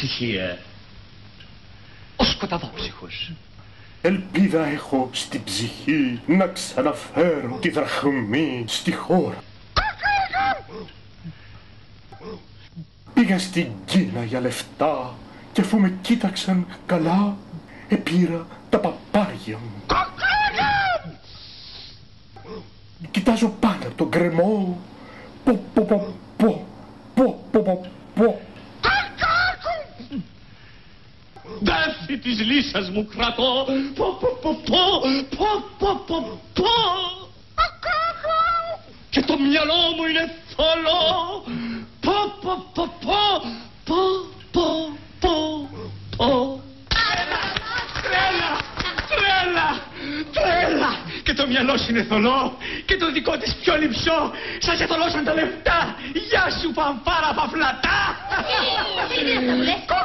Ησυχία. Ο σκοταδόψυχος. Ελπίδα έχω στην ψυχή να ξαναφέρω τη δραχμή στη χώρα. Πήγα στην Κίνα για λεφτά και αφού με κοίταξαν καλά, επήρα τα παπάρια μου. Κοιτάζω πάνω από τον κρεμό, πω. Δάση της λύσας μου κρατώ, πω. Και το μυαλό μου είναι θολό, πω. Τρέλα! Και το μυαλό σου είναι θολό και το δικό της πιο λυψό. Σαν και θολώσαν τα λεφτά. Γεια σου φανφάρα παφλατά. Τι είναι αυτό που λες?